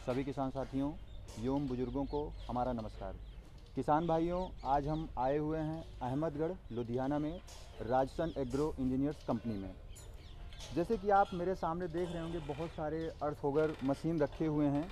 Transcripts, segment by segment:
सभी किसान साथियों एवं बुजुर्गों को हमारा नमस्कार। किसान भाइयों, आज हम आए हुए हैं अहमदगढ़ लुधियाना में राजसन एग्रो इंजीनियर्स कंपनी में। जैसे कि आप मेरे सामने देख रहे होंगे, बहुत सारे अर्थोगर मशीन रखे हुए हैं।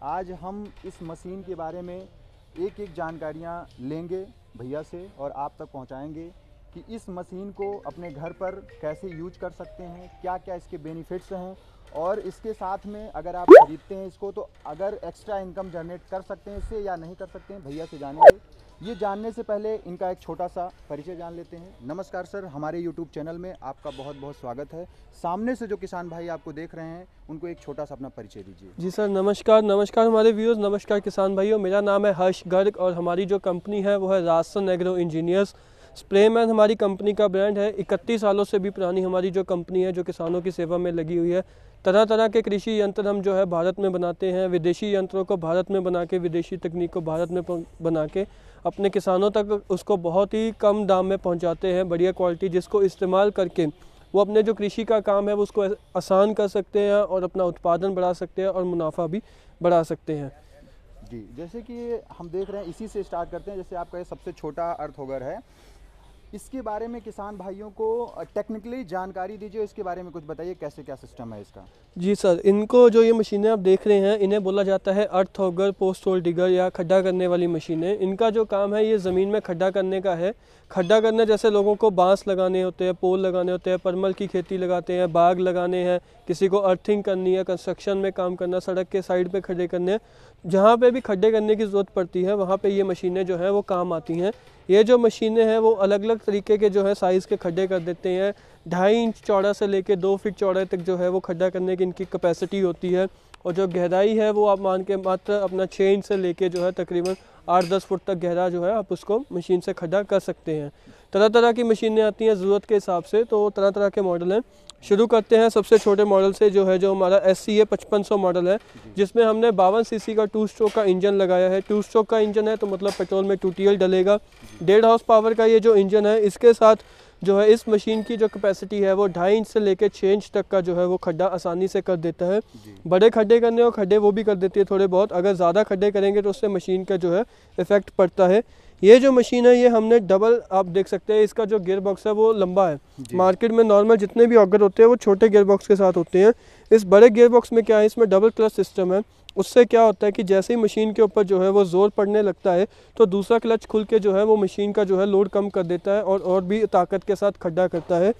आज हम इस मशीन के बारे में एक एक जानकारियाँ लेंगे भैया से और आप तक पहुंचाएंगे कि इस मशीन को अपने घर पर कैसे यूज कर सकते हैं, क्या क्या इसके बेनिफिट्स हैं, और इसके साथ में अगर आप खरीदते हैं इसको तो अगर एक्स्ट्रा इनकम जनरेट कर सकते हैं इससे या नहीं कर सकते हैं, भैया से जानेंगे। ये जानने से पहले इनका एक छोटा सा परिचय जान लेते हैं। नमस्कार सर, हमारे YouTube चैनल में आपका बहुत बहुत स्वागत है। सामने से जो किसान भाई आपको देख रहे हैं उनको एक छोटा सा अपना परिचय दीजिए। जी सर, नमस्कार हमारे व्यूअर्स, नमस्कार किसान भाइयों। मेरा नाम है हर्ष गर्ग और हमारी जो कंपनी है वो है राजसन एग्रो इंजीनियर्स। स्प्रेमैन हमारी कंपनी का ब्रांड है। 31 सालों से भी पुरानी हमारी जो कंपनी है जो किसानों की सेवा में लगी हुई है। तरह तरह के कृषि यंत्र हम जो है भारत में बनाते हैं। विदेशी यंत्रों को भारत में बना के, विदेशी तकनीक को भारत में बना के अपने किसानों तक उसको बहुत ही कम दाम में पहुंचाते हैं, बढ़िया क्वालिटी, जिसको इस्तेमाल करके वो अपने जो कृषि का काम है वो उसको आसान कर सकते हैं और अपना उत्पादन बढ़ा सकते हैं और मुनाफा भी बढ़ा सकते हैं। जी, जैसे कि हम देख रहे हैं, इसी से स्टार्ट करते हैं। जैसे आपका ये सबसे छोटा अर्थोगर है, इसके बारे में किसान भाइयों को टेक्निकली जानकारी दीजिए। इसके बारे में कुछ बताइए, कैसे क्या सिस्टम है इसका। जी सर, इनको जो ये मशीनें आप देख रहे हैं इन्हें बोला जाता है अर्थ होगर, पोस्ट होल डिगर या खड्डा करने वाली मशीनें। इनका जो काम है ये ज़मीन में खड्डा करने का है। खड्डा करने जैसे लोगों को बांस लगाने होते हैं, पोल लगाने होते हैं, परमल की खेती लगाते हैं, बाग लगाने हैं, किसी को अर्थिंग करनी है, कंस्ट्रक्शन में काम करना, सड़क के साइड पे खड्डे करने हैं, जहाँ पे भी खड्डे करने की ज़रूरत पड़ती है वहाँ पे ये मशीनें जो है वो काम आती हैं। ये जो मशीनें हैं वो अलग अलग तरीके के जो है साइज़ के खड्डे कर देते हैं। 2.5 इंच चौड़ा से लेके 2 फीट चौड़ाई तक जो है वो खड्डा करने की इनकी कैपेसिटी होती है। और जो गहराई है वो आप मान के मात्र अपना 6 इंच से लेके जो है तकरीबन 8-10 फुट तक गहरा जो है आप उसको मशीन से खड्डा कर सकते हैं। तरह तरह की मशीनें आती हैं ज़रूरत के हिसाब से, तो तरह तरह के मॉडल हैं। शुरू करते हैं सबसे छोटे मॉडल से, जो हमारा SCA 5500 मॉडल है, जिसमें हमने 52 सीसी का 2 स्ट्रोक का इंजन लगाया है। 2 स्ट्रोक का इंजन है तो मतलब पेट्रोल में 2 TL डलेगा। 1.5 हॉर्स पावर का ये जो इंजन है, इसके साथ जो है इस मशीन की जो कैपेसिटी है वो 2.5 इंच से लेकर 6 इंच तक का जो है वो खड्डा आसानी से कर देता है। बड़े खड्डे करने और खड्डे वो भी कर देती है थोड़े बहुत। अगर ज़्यादा खड्डे करेंगे तो उससे मशीन का जो है इफ़ेक्ट पड़ता है। ये जो मशीन है ये हमने डबल, आप देख सकते हैं इसका जो गियर बॉक्स है वो लंबा है। मार्केट में नॉर्मल जितने भी ऑगर होते हैं वो छोटे गियर बॉक्स के साथ होते हैं। इस बड़े गियर बॉक्स में क्या है, इसमें डबल क्लच सिस्टम है। उससे क्या होता है कि जैसे ही मशीन के ऊपर जो है वो ज़ोर पड़ने लगता है तो दूसरा क्लच खुल के जो है वो मशीन का जो है लोड कम कर देता है और भी ताकत के साथ खड्डा करता है।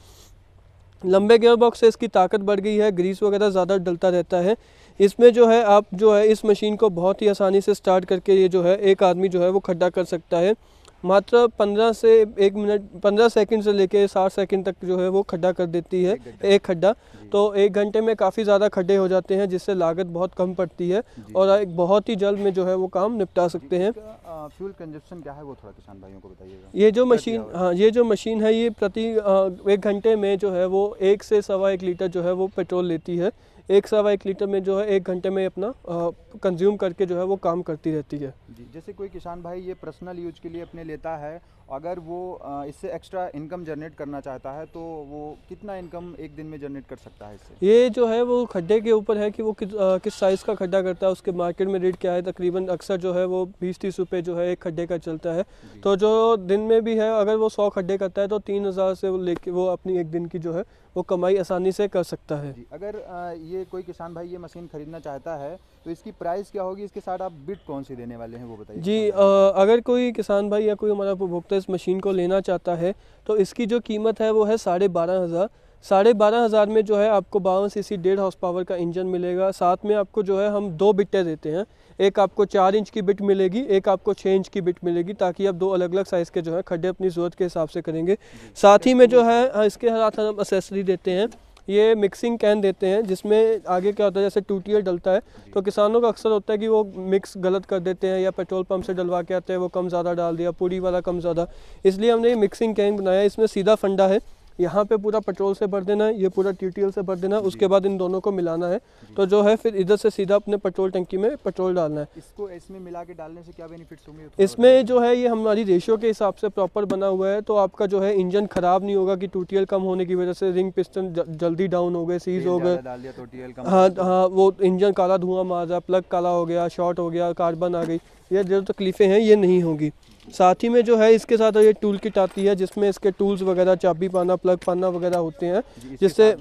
लंबे गियर बॉक्स से इसकी ताकत बढ़ गई है, ग्रीस वगैरह ज़्यादा डलता रहता है। इसमें जो है आप जो है इस मशीन को बहुत ही आसानी से स्टार्ट करके ये जो है एक आदमी जो है वो खड्डा कर सकता है। मात्र 15 से 1 मिनट 15 सेकंड से लेके 60 सेकंड तक जो है वो खड्डा कर देती है एक खड्डा। तो 1 घंटे में काफ़ी ज़्यादा खड्डे हो जाते हैं, जिससे लागत बहुत कम पड़ती है और एक बहुत ही जल्द में जो है वो काम निपटा सकते हैं। फ्यूल कंजप्शन क्या है वो थोड़ा किसान भाइयों को बताइएगा। ये जो मशीन, हाँ, ये जो मशीन है ये प्रति 1 घंटे में जो है वो 1 से 1.25 लीटर जो है वो पेट्रोल लेती है। 1-1.25 लीटर में जो है 1 घंटे में अपना कंज्यूम करके जो है वो काम करती रहती है। जी, जैसे कोई किसान भाई ये पर्सनल यूज के लिए अपने लेता है, अगर वो इससे एक्स्ट्रा इनकम जनरेट करना चाहता है तो वो कितना इनकम एक दिन में जनरेट कर सकता है इससे? ये जो है वो खड्डे के ऊपर है कि वो किस साइज़ का खड्डा करता है, उसके मार्केट में रेट क्या है। तकरीबन अक्सर जो है वो 20-30 रुपये जो है एक खड्डे का चलता है। तो जो दिन में भी है, अगर वो 100 खड्डे करता है तो 3000 से वो लेके वो अपनी एक दिन की जो है वो कमाई आसानी से कर सकता है। जी, अगर ये कोई किसान भाई ये मशीन खरीदना चाहता है तो इसकी प्राइस क्या होगी, इसके साथ आप बिट कौन सी देने वाले हैं वो बताइए। जी, अगर कोई किसान भाई या कोई हमारा उपभोक्ता इस मशीन को लेना चाहता है तो इसकी जो कीमत है वो है 12,500। 12,500 में जो है आपको 52 सीसी 1.5 हॉर्स पावर का इंजन मिलेगा। साथ में आपको जो है हम 2 बिटें देते हैं। एक आपको 4 इंच की बिट मिलेगी, एक आपको 6 इंच की बिट मिलेगी, ताकि आप 2 अलग अलग साइज़ के जो है खड्डे अपनी ज़रूरत के हिसाब से करेंगे। साथ ही में जो है इसके साथ हम एक्सेसरी देते हैं। ये मिक्सिंग कैन देते हैं, जिसमें आगे क्या होता है, जैसे 2 TL डलता है तो किसानों का अक्सर होता है कि वो मिक्स गलत कर देते हैं या पेट्रोल पंप से डलवा के आते हैं वो कम ज़्यादा डाल दिया, पूरी वाला कम ज़्यादा। इसलिए हमने ये मिक्सिंग कैन बनाया। इसमें सीधा फंडा है, यहाँ पे पूरा पेट्रोल से भर देना है, ये पूरा TTL से भर देना है, उसके बाद इन दोनों को मिलाना है। तो जो है फिर इधर से सीधा अपने पेट्रोल टंकी में पेट्रोल डालना है। इसको इसमें मिला के डालने से क्या बेनिफिट्स होंगे? इसमें जो है ये हमारी रेशियो के हिसाब से प्रॉपर बना हुआ है, तो आपका जो है इंजन खराब नहीं होगा कि TTL कम होने की वजह से रिंग पिस्टन जल्दी डाउन हो गए, सीज हो गए। डाल दिया तो TL कम। हाँ हाँ, वो इंजन काला धुआं मार रहा, प्लग काला हो गया, शॉर्ट हो गया, कार्बन आ गई, ये जो तकलीफ़ें हैं ये नहीं होगी। साथ ही में जो है इसके साथ ये टूल किट आती है जिसमें इसके टूल्स वगैरह, चाबी पाना, प्लग पाना वगैरह होते हैं, जिससे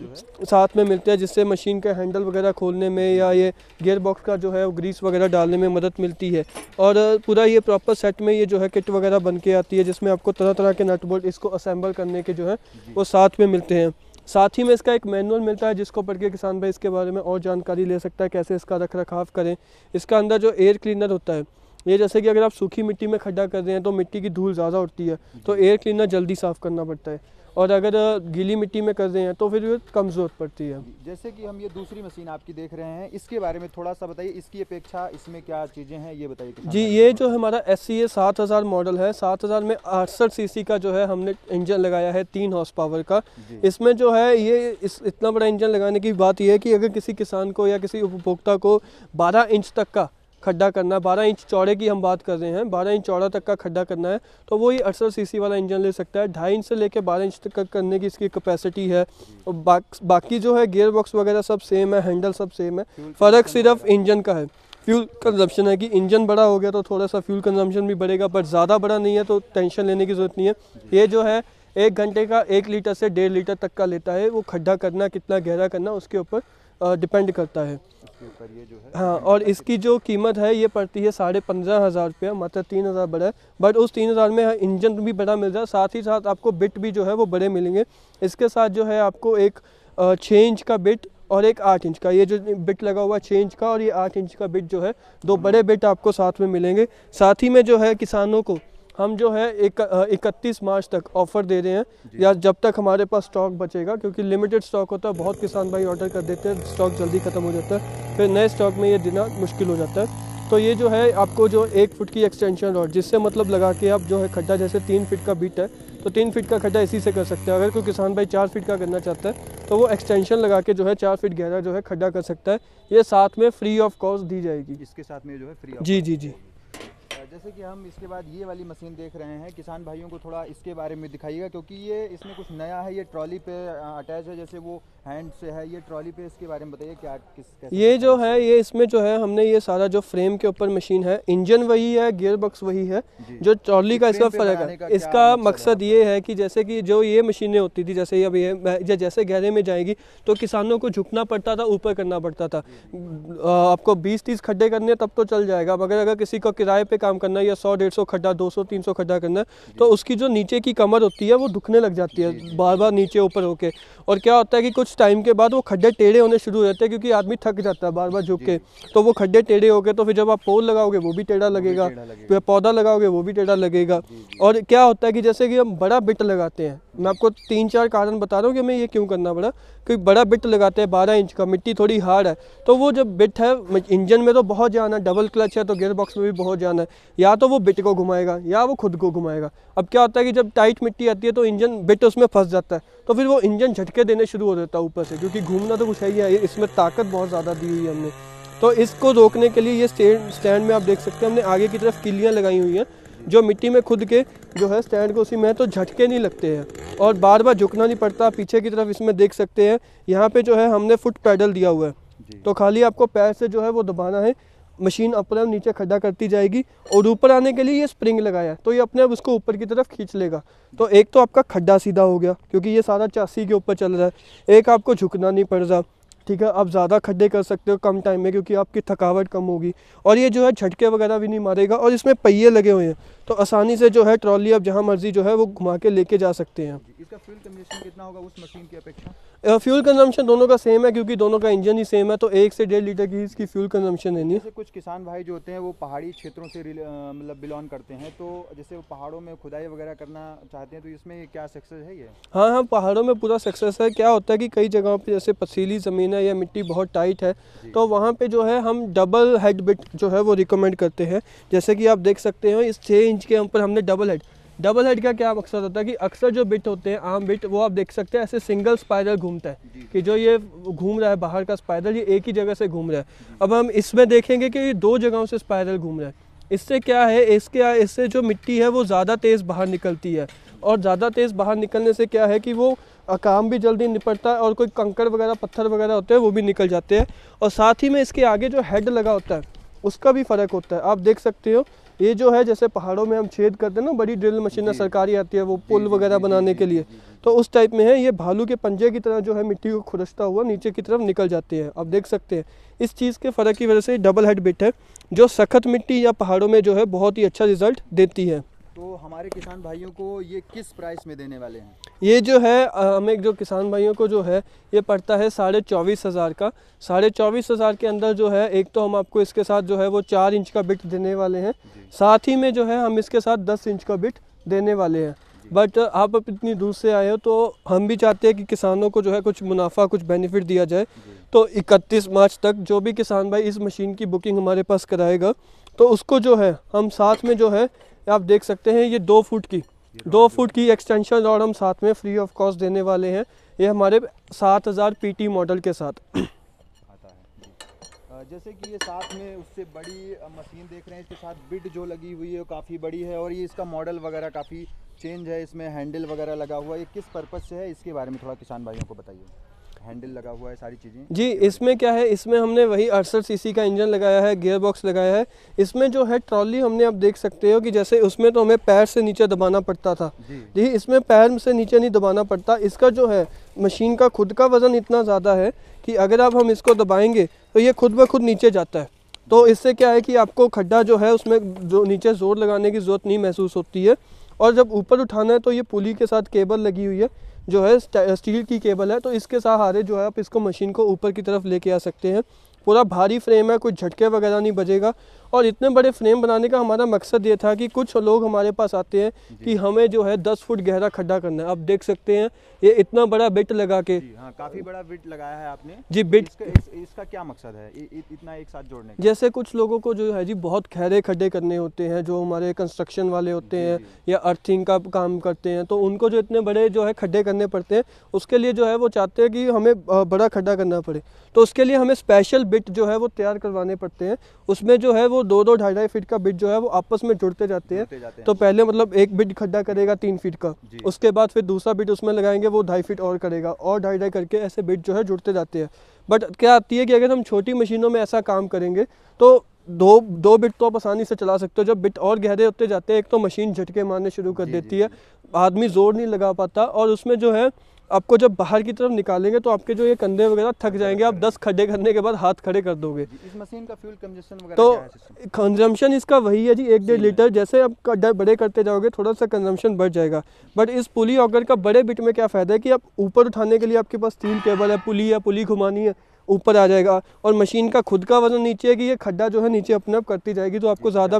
साथ में मिलते हैं, जिससे मशीन का हैंडल वगैरह खोलने में या ये गियर बॉक्स का जो है ग्रीस वगैरह डालने में मदद मिलती है। और पूरा ये प्रॉपर सेट में ये जो है किट वगैरह बन के आती है, जिसमें आपको तरह तरह के नट बोल्ट इसको असेंबल करने के जो है वो साथ में मिलते हैं। साथ ही में इसका एक मैनुअल मिलता है जिसको पढ़ के किसान भाई इसके बारे में और जानकारी ले सकता है, कैसे इसका रख रखाव करें। इसका अंदर जो एयर क्लीनर होता है, ये जैसे कि अगर आप सूखी मिट्टी में खड्डा कर रहे हैं तो मिट्टी की धूल ज़्यादा उठती है, तो एयर क्लीनर जल्दी साफ़ करना पड़ता है, और अगर गीली मिट्टी में कर रहे हैं तो फिर कम ज़रूरत पड़ती है। जैसे कि हम ये दूसरी मशीन आपकी देख रहे हैं, इसके बारे में थोड़ा सा बताइए, इसकी अपेक्षा इसमें क्या चीज़ें हैं ये बताइए। जी, ये जो हमारा SCA 7000 मॉडल है, 7000 में 68 सीसी का जो है हमने इंजन लगाया है 3 हॉर्स पावर का। इसमें जो है ये इतना बड़ा इंजन लगाने की बात यह है कि अगर किसी किसान को या किसी उपभोक्ता को 12 इंच तक का खड्डा करना है, 12 इंच चौड़े की हम बात कर रहे हैं, 12 इंच चौड़ा तक का खड्डा करना है, तो वो ये 68 सीसी वाला इंजन ले सकता है। 2.5 इंच से लेकर 12 इंच तक करने की इसकी कैपेसिटी है। और बाकी जो है गियर बॉक्स वगैरह सब सेम है, हैंडल सब सेम है, फ़र्क सिर्फ इंजन का है। फ्यूल कंजम्पशन है कि इंजन बड़ा हो गया तो थोड़ा सा फ्यूल कंजम्पशन भी बढ़ेगा, पर ज़्यादा बड़ा नहीं है तो टेंशन लेने की ज़रूरत नहीं है। ये जो है 1 घंटे का 1 लीटर से 1.5 लीटर तक का लेता है। वो खड्डा करना कितना गहरा करना उसके ऊपर डिपेंड करता है। ये जो है हाँ, और इसकी जो कीमत है ये पड़ती है 15,500 रुपया, मतलब 3,000 बड़ा है, बट उस 3,000 में इंजन भी बड़ा मिल रहा है, साथ ही साथ आपको बिट भी जो है वो बड़े मिलेंगे। इसके साथ जो है आपको एक 6 इंच का बिट और एक 8 इंच का, ये जो बिट लगा हुआ है 6 इंच का और ये 8 इंच का बिट जो है, 2 बड़े बिट आपको साथ में मिलेंगे। साथ ही में जो है किसानों को हम जो है 31 मार्च तक ऑफ़र दे रहे हैं, या जब तक हमारे पास स्टॉक बचेगा, क्योंकि लिमिटेड स्टॉक होता है, बहुत किसान भाई ऑर्डर कर देते हैं, स्टॉक जल्दी ख़त्म हो जाता है, फिर नए स्टॉक में ये देना मुश्किल हो जाता है। तो ये जो है आपको जो 1 फुट की एक्सटेंशन रॉड, जिससे मतलब लगा के आप जो है खड्डा, जैसे 3 फीट का बिट है तो 3 फीट का खड्डा इसी से कर सकते हैं। अगर कोई किसान भाई 4 फीट का करना चाहता है तो वो एक्सटेंशन लगा के जो है 4 फीट गहरा जो है खड्डा कर सकता है। ये साथ में फ्री ऑफ कॉस्ट दी जाएगी, इसके साथ में जो है फ्री। जी जी जी। जैसे कि हम इसके बाद ये वाली मशीन देख रहे हैं, किसान भाइयों को थोड़ा इसके बारे में दिखाइएगा, क्योंकि ये इसमें कुछ नया है, ये ट्रॉली पे अटैच है, जैसे वो हैंड से है, ये ट्रॉली पे, इसके बारे में बताइए क्या कैसे। ये जो है ये इसमें जो है हमने ये सारा जो फ्रेम के ऊपर मशीन है, इंजन वही है, गियर बॉक्स वही है, जो ट्रॉली का इसका फ़र्क है। इसका मकसद ये है कि जैसे कि जो ये मशीनें होती थी, जैसे अब ये जैसे गहरे में जाएगी तो किसानों को झुकना पड़ता था, ऊपर करना पड़ता था। आपको 20-30 खड्डे करने तब तो चल जाएगा, मगर अगर किसी को किराए पे काम करना है या 100-150 खड्डा, 200-300 खड्डा करना है, तो उसकी जो नीचे की कमर होती है वो दुखने लग जाती है बार बार नीचे ऊपर होके। और क्या होता है कि कुछ टाइम के बाद वो खड्डे टेढ़े होने शुरू हो जाते हैं, क्योंकि आदमी थक जाता है बार बार झुक के, तो वो खड्डे टेढ़े हो गए, तो फिर जब आप पोल लगाओगे वो भी टेढ़ा लगेगा, फिर पौधा लगाओगे वो भी टेढ़ा लगेगा। और क्या होता है कि जैसे कि हम बड़ा बिट लगाते हैं, मैं आपको 3-4 कारण बता रहा हूँ कि हमें ये क्यों करना पड़ा, कि बड़ा बिट लगाते हैं 12 इंच का, मिट्टी थोड़ी हार्ड है, तो वो जब बिट है इंजन में तो बहुत जाना है, डबल क्लच है तो गियर बॉक्स में भी बहुत जाना है, या तो वो बिट को घुमाएगा या वो खुद को घुमाएगा। अब क्या होता है कि जब टाइट मिट्टी आती है तो इंजन बिट उसमें फंस जाता है, तो फिर वो इंजन झटके देने शुरू हो जाता है ऊपर से, क्योंकि घूमना तो कुछ है ही है, इसमें ताकत बहुत ज़्यादा दी हुई है हमने। तो इसको रोकने के लिए ये स्टैंड में आप देख सकते हैं हमने आगे की तरफ किलियाँ लगाई हुई हैं, जो मिट्टी में खुद के जो है स्टैंड को उसी में, तो झटके नहीं लगते हैं और बार बार झुकना नहीं पड़ता। पीछे की तरफ इसमें देख सकते हैं, यहाँ पे जो है हमने फुट पैडल दिया हुआ है, तो खाली आपको पैर से जो है वो दबाना है, मशीन अपर और नीचे खड्डा करती जाएगी, और ऊपर आने के लिए ये स्प्रिंग लगाया है, तो ये अपने आप उसको ऊपर की तरफ खींच लेगा। तो एक तो आपका खड्डा सीधा हो गया, क्योंकि ये सारा चासी के ऊपर चल रहा है, एक आपको झुकना नहीं पड़ रहा, ठीक है, आप ज़्यादा खड्डे कर सकते हो कम टाइम में, क्योंकि आपकी थकावट कम होगी, और ये जो है झटके वगैरह भी नहीं मारेगा, और इसमें पहिए लगे हुए हैं, तो आसानी से जो है ट्रॉली आप जहाँ मर्जी जो है वो घुमा के लेके जा सकते हैं। इसका फ्यूल कंजम्पशन कितना होगा उस मशीन की अपेक्षा? फ्यूल कंजम्पशन दोनों का सेम है, क्योंकि दोनों का इंजन ही सेम है, तो 1 से 1.5 लीटर की इसकी फ्यूल कंजम्पशन है। नहीं, जैसे कुछ किसान भाई जो होते हैं वो पहाड़ी क्षेत्रों से मतलब बिलोंग करते हैं, तो जैसे वो पहाड़ों में खुदाई वगैरह करना चाहते हैं, तो इसमें क्या सक्सेस है ये? हाँ हाँ, पहाड़ों में पूरा सक्सेस है। क्या होता है कि कई जगहों पे जैसे पथरीली ज़मीन है या मिट्टी बहुत टाइट है, तो वहाँ पे जो है हम डबल हेड बिट जो है वो रिकमेंड करते हैं। जैसे कि आप देख सकते हो इस 6 इंच के ऊपर हमने डबल हेड, डबल हेड का क्या मकसद होता है कि अक्सर जो बिट होते हैं आम बिट, वो आप देख सकते हैं ऐसे सिंगल स्पाइरल घूमता है कि जो ये घूम रहा है बाहर का स्पाइरल, ये एक ही जगह से घूम रहा है। अब हम इसमें देखेंगे कि ये 2 जगहों से स्पाइरल घूम रहा है। इससे क्या है, इससे जो मिट्टी है वो ज़्यादा तेज़ बाहर निकलती है, और ज़्यादा तेज़ बाहर निकलने से क्या है कि वो काम भी जल्दी निपटता है, और कोई कंकड़ वगैरह पत्थर वगैरह होते हैं वो भी निकल जाते हैं। और साथ ही में इसके आगे जो हेड लगा होता है उसका भी फ़र्क होता है। आप देख सकते हो ये जो है, जैसे पहाड़ों में हम छेद करते हैं ना, बड़ी ड्रिल मशीनें सरकारी आती है वो पुल वगैरह बनाने के लिए, तो उस टाइप में है। ये भालू के पंजे की तरह जो है मिट्टी को खुरसता हुआ नीचे की तरफ निकल जाते हैं। आप देख सकते हैं इस चीज़ के फ़र्क की वजह से डबल हेड बिट है जो सख्त मिट्टी या पहाड़ों में जो है बहुत ही अच्छा रिजल्ट देती है। तो हमारे किसान भाइयों को ये किस प्राइस में देने वाले हैं? ये जो है हमें जो किसान भाइयों को जो है ये पड़ता है 24,500 का। 24,500 के अंदर जो है एक तो हम आपको इसके साथ जो है वो 4 इंच का बिट देने वाले हैं, साथ ही में जो है हम इसके साथ 10 इंच का बिट देने वाले हैं। बट आप अब इतनी दूर से आए हो तो हम भी चाहते हैं कि किसानों को जो है कुछ मुनाफा, कुछ बेनिफिट दिया जाए। तो 31 मार्च तक जो भी किसान भाई इस मशीन की बुकिंग हमारे पास कराएगा तो उसको जो है हम साथ में जो है आप देख सकते हैं ये 2 फुट की एक्सटेंशन रॉड हम साथ में फ्री ऑफ कॉस्ट देने वाले हैं। ये हमारे 7000 पीटी मॉडल के साथ आता है। जैसे कि ये साथ में उससे बड़ी मशीन देख रहे हैं, इसके साथ बिट जो लगी हुई है वो काफ़ी बड़ी है, और ये इसका मॉडल वगैरह काफ़ी चेंज है, इसमें हैंडल वगैरह लगा हुआ है। ये किस पर्पज़ से है, इसके बारे में थोड़ा किसान भाइयों को बताइए। हैंडल लगा हुआ है, सारी चीज़ें जी। इसमें क्या है, इसमें हमने वही 68 सीसी का इंजन लगाया है, गियर बॉक्स लगाया है। इसमें जो है ट्रॉली हमने, आप देख सकते हो कि जैसे उसमें तो हमें पैर से नीचे दबाना पड़ता था जी, इसमें पैर से नीचे नहीं दबाना पड़ता। इसका जो है मशीन का खुद का वज़न इतना ज़्यादा है कि अगर आप हम इसको दबाएंगे तो ये खुद ब खुद नीचे जाता है। तो इससे क्या है कि आपको खड्डा जो है उसमें जो नीचे ज़ोर लगाने की ज़रूरत नहीं महसूस होती है। और जब ऊपर उठाना है तो ये पुली के साथ केबल लगी हुई है जो है स्टील की केबल है, तो इसके सहारे जो है आप इसको मशीन को ऊपर की तरफ लेके आ सकते हैं। पूरा भारी फ्रेम है, कोई झटके वगैरह नहीं बजेगा। और इतने बड़े फ्रेम बनाने का हमारा मकसद ये था कि कुछ लोग हमारे पास आते हैं कि हमें जो है 10 फुट गहरा खड्डा करना है। आप देख सकते हैं ये इतना बड़ा बिट लगा के, हाँ काफ़ी बड़ा बिट लगाया है आपने जी। बिट इसका क्या मकसद है इतना एक साथ जोड़ने का? जैसे कुछ लोगों को जो है जी बहुत गहरे खड्डे करने होते हैं, जो हमारे कंस्ट्रक्शन वाले होते हैं या अर्थिंग का काम करते हैं, तो उनको जो इतने बड़े जो है खड्डे करने पड़ते हैं, उसके लिए जो है वो चाहते हैं कि हमें बड़ा खड्डा करना पड़े। तो उसके लिए हमें स्पेशल बिट जो है वो तैयार करवाने पड़ते हैं। उसमें जो है वो 2-2, 2.5 फीट का बिट जो है वो आपस में जुड़ते जाते हैं। तो पहले मतलब एक बिट खड्डा करेगा 3 फीट का, उसके बाद फिर दूसरा बिट उसमें लगाएंगे वो 2.5 फीट और करेगा, और 2.5 करके ऐसे बिट जो है जुड़ते जाते हैं। बट क्या आती है कि अगर हम छोटी मशीनों में ऐसा काम करेंगे तो दो बिट तो आप आसानी से चला सकते हो। जब बिट और गहरे होते जाते हैं एक तो मशीन झटके मारने शुरू कर देती है, आदमी जोर नहीं लगा पाता, और उसमें जो है आपको जब बाहर की तरफ निकालेंगे तो आपके जो ये कंधे वगैरह थक जाएंगे। आप 10 खड्डे करने के बाद हाथ खड़े कर दोगे। इस मशीन का फ्यूल कंजप्शन वगैरह तो क्या है? कंजम्पशन इसका वही है जी, 1-1.5 लीटर। जैसे आप खड्डे बड़े करते जाओगे थोड़ा सा कंजम्पशन बढ़ जाएगा। बट इस पुली ऑगर का बड़े बिट में क्या फ़ायदा है कि आप ऊपर उठाने के लिए आपके पास 3 केबल है, पुली है, पुली घुमानी है, ऊपर आ जाएगा। और मशीन का खुद का वजन नीचे है कि ये खड्डा जो है नीचे अपने आप करती जाएगी, तो आपको ज़्यादा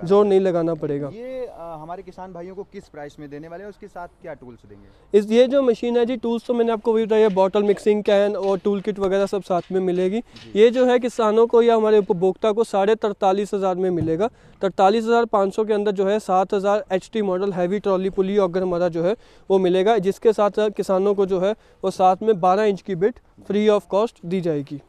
जोर नहीं लगाना पड़ेगा। ये हमारे किसान भाइयों को किस प्राइस में देने वाले हैं, उसके साथ क्या टूल्स देंगे? ये जो मशीन है जी, टूल्स तो मैंने आपको वही बताया, बॉटल मिक्सिंग कैन और टूल किट वगैरह सब साथ में मिलेगी। ये जो है किसानों को या हमारे उपभोक्ता को 43,500 में मिलेगा। 43,500 के अंदर जो है 7,000 HP मॉडल हैवी ट्रॉली पुली ऑगर हमारा जो है वो मिलेगा, जिसके साथ किसानों को जो है वो साथ में 12 इंच की बिट फ्री ऑफ कॉस्ट दी जाएगी।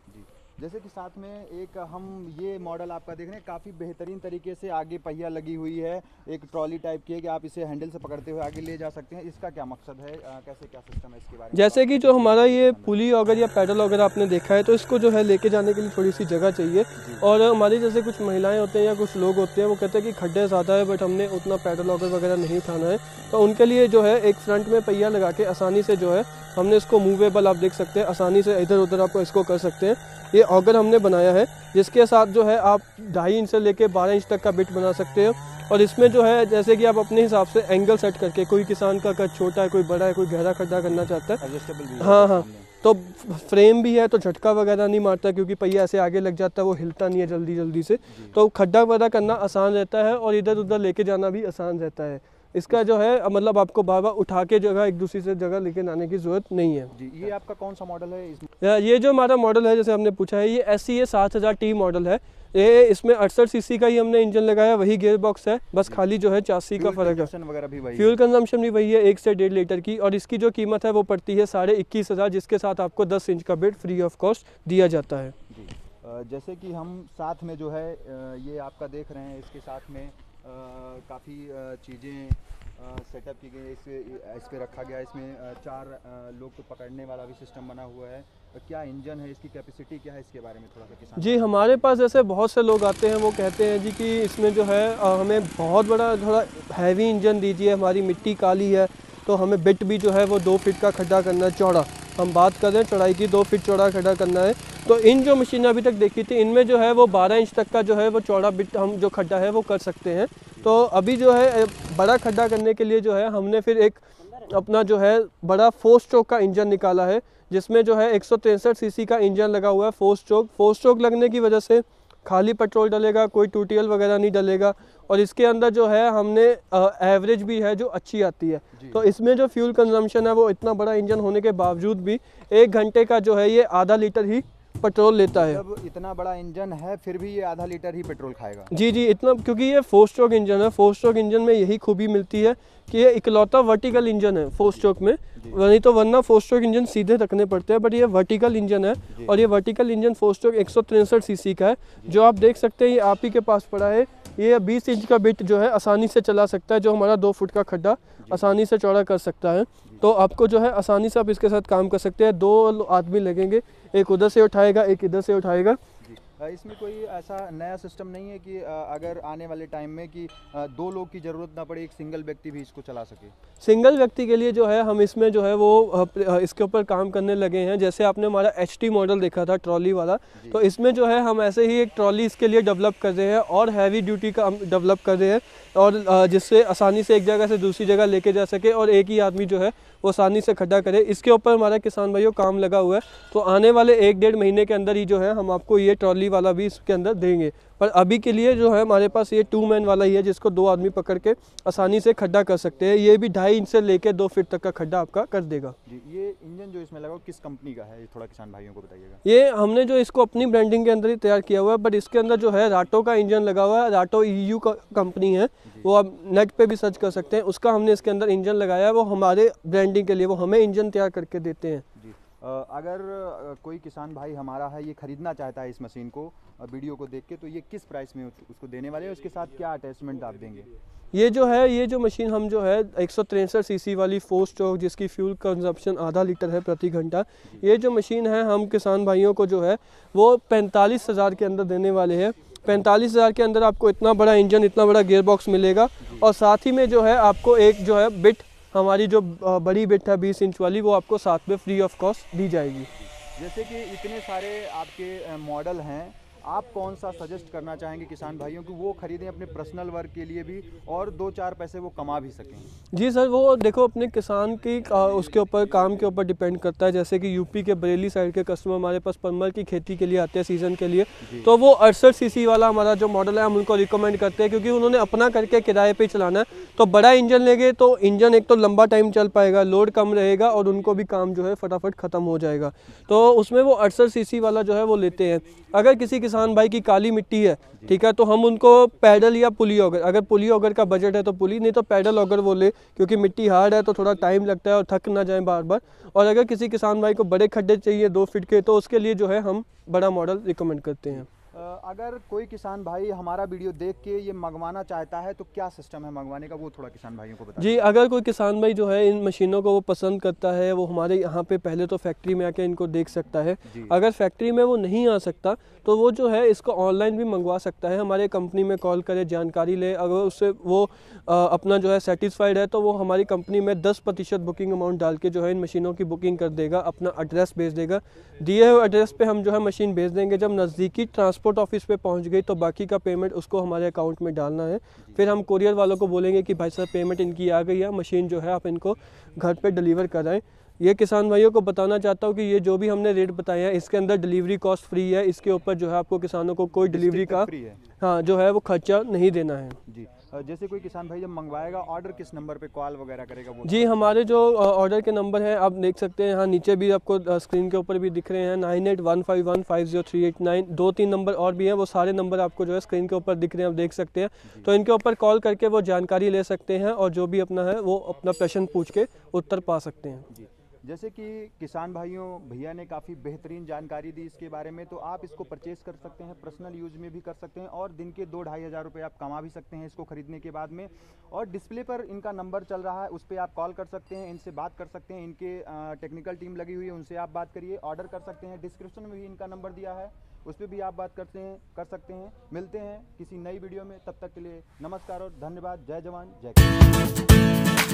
जैसे कि साथ में एक हम ये मॉडल आपका देख रहे हैं, काफ़ी बेहतरीन तरीके से आगे पहिया लगी हुई है, एक ट्रॉली टाइप की है कि आप इसे हैंडल से पकड़ते हुए आगे ले जा सकते हैं। इसका क्या मकसद है, कैसे क्या सिस्टम है इसके बारे में? जैसे कि जो हमारा ये पुली ऑगर या पैडल ऑगर आपने देखा है, तो इसको जो है लेके जाने के लिए थोड़ी सी जगह चाहिए। और हमारी जैसे कुछ महिलाएं होते हैं या कुछ लोग होते हैं, वो कहते हैं कि खड्डे ज़्यादा है बट हमने उतना पैडल ऑगर वगैरह नहीं उठाना है, तो उनके लिए जो है एक फ्रंट में पहिया लगा के आसानी से जो है हमने इसको मूवेबल, आप देख सकते हैं, आसानी से इधर उधर आप इसको कर सकते हैं। ये ऑगर हमने बनाया है जिसके साथ जो है आप 2.5 इंच से लेके 12 इंच तक का बिट बना सकते हो। और इसमें जो है जैसे कि आप अपने हिसाब से एंगल सेट करके, कोई किसान का कद छोटा है, कोई बड़ा है, कोई गहरा खड्डा करना चाहता है, एडजस्टेबल भी है। हाँ, तो फ्रेम भी है तो झटका वगैरह नहीं मारता, क्योंकि पहिया ऐसे आगे लग जाता है, वो हिलता नहीं है जल्दी से, तो खड्डा वगैरह करना आसान रहता है और इधर उधर लेके जाना भी आसान रहता है। इसका जो है मतलब आपको बार बार उठा के जगह एक दूसरी से जगह लेके आने की जरूरत नहीं है जी। ये आपका कौन सा मॉडल है? ये जो हमारा मॉडल है, जैसे हमने पूछा है, ये SCA 7000T मॉडल है, ये इसमें 68 सीसी का ही हमने इंजन लगाया, वही गियर बॉक्स है, बस खाली जो है चासी का फ़र्क है। वगैरह भी वही फ्यूल कंजम्पशन भी वही है, 1 से 1.5 लीटर की, और इसकी जो कीमत है वो पड़ती है 21,500, जिसके साथ आपको 10 इंच का बेड फ्री ऑफ कॉस्ट दिया जाता है। जी। जैसे कि हम साथ में जो है ये आपका देख रहे हैं, इसके साथ में काफ़ी चीज़ें सेटअप की गई, इस पे रखा गया, इसमें 4 लोग को पकड़ने वाला भी सिस्टम बना हुआ है। क्या इंजन है, इसकी कैपेसिटी क्या है, इसके बारे में थोड़ा सा किसान जी, हमारे पास ऐसे बहुत से लोग आते हैं, वो कहते हैं जी कि इसमें जो है हमें बहुत बड़ा थोड़ा हैवी इंजन दीजिए, हमारी मिट्टी काली है, तो हमें बिट भी जो है वो 2 फीट का खड्डा करना है चौड़ा। हम बात कर रहे हैं चौड़ाई की, 2 फीट चौड़ा खड्डा करना है। तो इन जो मशीनें अभी तक देखी थी, इनमें जो है वो 12 इंच तक का जो है वो चौड़ा बिट हम जो खड्डा है वो कर सकते हैं। तो अभी जो है बड़ा खड्डा करने के लिए जो है हमने फिर एक अपना जो है बड़ा 4 स्ट्रोक का इंजन निकाला है, जिसमें जो है 163 सीसी का इंजन लगा हुआ है 4 स्ट्रोक। 4 स्ट्रोक लगने की वजह से खाली पेट्रोल डलेगा, कोई टूटीएल वगैरह नहीं डलेगा, और इसके अंदर जो है हमने एवरेज भी है जो अच्छी आती है। तो इसमें जो फ्यूल कंजम्पशन है वो इतना बड़ा इंजन होने के बावजूद भी 1 घंटे का जो है ये आधा लीटर ही पेट्रोल लेता है। जब इतना बड़ा इंजन है फिर भी ये आधा लीटर ही पेट्रोल खाएगा? जी जी, इतना, क्योंकि ये 4 स्ट्रोक इंजन है। 4 स्ट्रोक इंजन में यही खूबी मिलती है कि ये इकलौता वर्टिकल इंजन है 4 स्ट्रोक में, नहीं तो वरना 4 स्ट्रोक इंजन सीधे रखने पड़ते हैं, बट ये वर्टिकल इंजन है। और ये वर्टिकल इंजन 4 स्ट्रोक 163 सीसी का है, जो आप देख सकते हैं ये आप ही के पास पड़ा है। ये 20 इंच का बिट जो है आसानी से चला सकता है, जो हमारा 2 फुट का खड्डा आसानी से चौड़ा कर सकता है। तो आपको जो है आसानी से आप इसके साथ काम कर सकते हैं। 2 आदमी लगेंगे, एक उधर से उठाएगा, एक इधर से उठाएगा। इसमें कोई ऐसा नया सिस्टम नहीं है कि अगर आने वाले टाइम में कि 2 लोग की ज़रूरत ना पड़े, एक सिंगल व्यक्ति भी इसको चला सके? सिंगल व्यक्ति के लिए जो है हम इसमें जो है वो इसके ऊपर काम करने लगे हैं। जैसे आपने हमारा HT मॉडल देखा था ट्रॉली वाला, तो इसमें जो है हम ऐसे ही एक ट्रॉली इसके लिए डेवलप कर रहे हैं, और हैवी ड्यूटी का हम डेवलप कर रहे हैं, और जिससे आसानी से एक जगह से दूसरी जगह लेके जा सके, और एक ही आदमी जो है वो आसानी से खड्डा करे। इसके ऊपर हमारा किसान भाइयों काम लगा हुआ है। तो आने वाले 1-1.5 महीने के अंदर ही जो है हम आपको ये ट्रॉली वाला भी इसके अंदर देंगे। पर अभी के लिए जो है हमारे पास ये 2 मैन वाला ही है, जिसको 2 आदमी पकड़ के आसानी से खड्डा कर सकते हैं। ये भी 2.5 इंच से लेके 2 फीट तक का खड्डा आपका कर देगा। जी, ये इंजन जो इसमें लगा किस कंपनी का है, ये थोड़ा किसान भाइयों को बताइएगा। ये हमने जो इसको अपनी ब्रांडिंग के अंदर ही तैयार किया हुआ है, बट इसके अंदर जो है राटो का इंजन लगा हुआ है। राटो EU का कंपनी है, वो आप नेट पे भी सर्च कर सकते हैं। उसका हमने इसके अंदर इंजन लगाया है, वो हमारे ब्रांडिंग के लिए, वो हमें इंजन तैयार करके देते हैं। जी, अगर कोई किसान भाई हमारा है ये ख़रीदना चाहता है इस मशीन को वीडियो को देख के, तो ये किस प्राइस में उसको देने वाले हैं, उसके साथ क्या अटैचमेंट आप देंगे? ये जो है, ये जो मशीन हम जो है 163 सीसी वाली 4 स्ट्रोक, जिसकी फ्यूल कंजप्शन आधा लीटर है प्रति घंटा, ये जो मशीन है हम किसान भाइयों को जो है वो 45,000 के अंदर देने वाले हैं। 45,000 के अंदर आपको इतना बड़ा इंजन, इतना बड़ा गियर बॉक्स मिलेगा, और साथ ही में जो है आपको एक जो है बिट, हमारी जो बड़ी बिट है 20 इंच वाली, वो आपको साथ में फ्री ऑफ कॉस्ट दी जाएगी। जैसे कि इतने सारे आपके मॉडल हैं, आप कौन सा सजेस्ट करना चाहेंगे किसान भाइयों को वो खरीदें अपने पर्सनल वर्क के लिए भी, और 2-4 पैसे वो कमा भी सकें? जी सर, वो देखो अपने किसान की उसके ऊपर काम के ऊपर डिपेंड करता है। जैसे कि यूपी के बरेली साइड के कस्टमर हमारे पास परमल की खेती के लिए आते हैं सीज़न के लिए, तो वो 68 सीसी वाला हमारा जो मॉडल है हम उनको रिकमेंड करते हैं, क्योंकि उन्होंने अपना करके किराए पे चलाना है। तो बड़ा इंजन लेंगे तो इंजन एक तो लंबा टाइम चल पाएगा, लोड कम रहेगा, और उनको भी काम जो है फटाफट ख़त्म हो जाएगा। तो उसमें वो 68 सीसी वाला जो है वो लेते हैं। अगर किसी किसान भाई की काली मिट्टी है, ठीक है, तो हम उनको पैडल या पुली ऑगर, अगर पुली ऑगर का बजट है तो पुली, नहीं तो पैडल ऑगर वो ले, क्योंकि मिट्टी हार्ड है तो थोड़ा टाइम लगता है और थक ना जाए बार बार। और अगर किसी किसान भाई को बड़े खड्डे चाहिए 2 फीट के, तो उसके लिए जो है हम बड़ा मॉडल रिकमेंड करते हैं। अगर कोई किसान भाई हमारा वीडियो देख के ये मंगवाना चाहता है तो क्या सिस्टम है मंगवाने का, वो थोड़ा किसान भाइयों को बताइए। जी, अगर कोई किसान भाई जो है इन मशीनों को वो पसंद करता है, वो हमारे यहाँ पे पहले तो फैक्ट्री में आके इनको देख सकता है। अगर फैक्ट्री में वो नहीं आ सकता तो वो जो है इसको ऑनलाइन भी मंगवा सकता है। हमारे कंपनी में कॉल करे, जानकारी ले, अगर उससे वो अपना जो है सेटिस्फाइड है तो वो हमारी कंपनी में 10% बुकिंग अमाउंट डाल के जो है इन मशीनों की बुकिंग कर देगा, अपना एड्रेस भेज देगा। दिए हुए एड्रेस पे हम जो है मशीन भेज देंगे। जब नज़दीकी ट्रांसपोर्ट ऑफिस पे पहुंच गई तो बाकी का पेमेंट उसको हमारे अकाउंट में डालना है। फिर हम कुरियर वालों को बोलेंगे कि भाई साहब पेमेंट इनकी आ गई है, मशीन जो है आप इनको घर पे डिलीवर कराएं। ये किसान भाइयों को बताना चाहता हूँ कि ये जो भी हमने रेट बताए हैं इसके अंदर डिलीवरी कॉस्ट फ्री है। इसके ऊपर जो है आपको किसानों को कोई डिलीवरी का फ्री है, हाँ जो है वो खर्चा नहीं देना है। जी। जैसे कोई किसान भाई जब मंगवाएगा ऑर्डर किस नंबर पे कॉल वगैरह करेगा वो? जी, हमारे जो ऑर्डर के नंबर हैं आप देख सकते हैं, यहाँ नीचे भी आपको स्क्रीन के ऊपर भी दिख रहे हैं, 9815150389। 2-3 नंबर और भी हैं, वो सारे नंबर आपको जो है स्क्रीन के ऊपर दिख रहे हैं, आप देख सकते हैं। तो इनके ऊपर कॉल करके वो जानकारी ले सकते हैं और जो भी अपना है वो अपना प्रश्न पूछ के उत्तर पा सकते हैं। जी, जैसे कि किसान भाइयों भैया ने काफ़ी बेहतरीन जानकारी दी इसके बारे में, तो आप इसको परचेज़ कर सकते हैं, पर्सनल यूज़ में भी कर सकते हैं और दिन के 2-2.5 हज़ार रुपये आप कमा भी सकते हैं इसको ख़रीदने के बाद में। और डिस्प्ले पर इनका नंबर चल रहा है, उस पर आप कॉल कर सकते हैं, इनसे बात कर सकते हैं, इनके टेक्निकल टीम लगी हुई है, उनसे आप बात करिए, ऑर्डर कर सकते हैं। डिस्क्रिप्शन में भी इनका नंबर दिया है, उस पर भी आप बात कर सकते हैं। मिलते हैं किसी नई वीडियो में, तब तक के लिए नमस्कार और धन्यवाद। जय जवान जय किसान।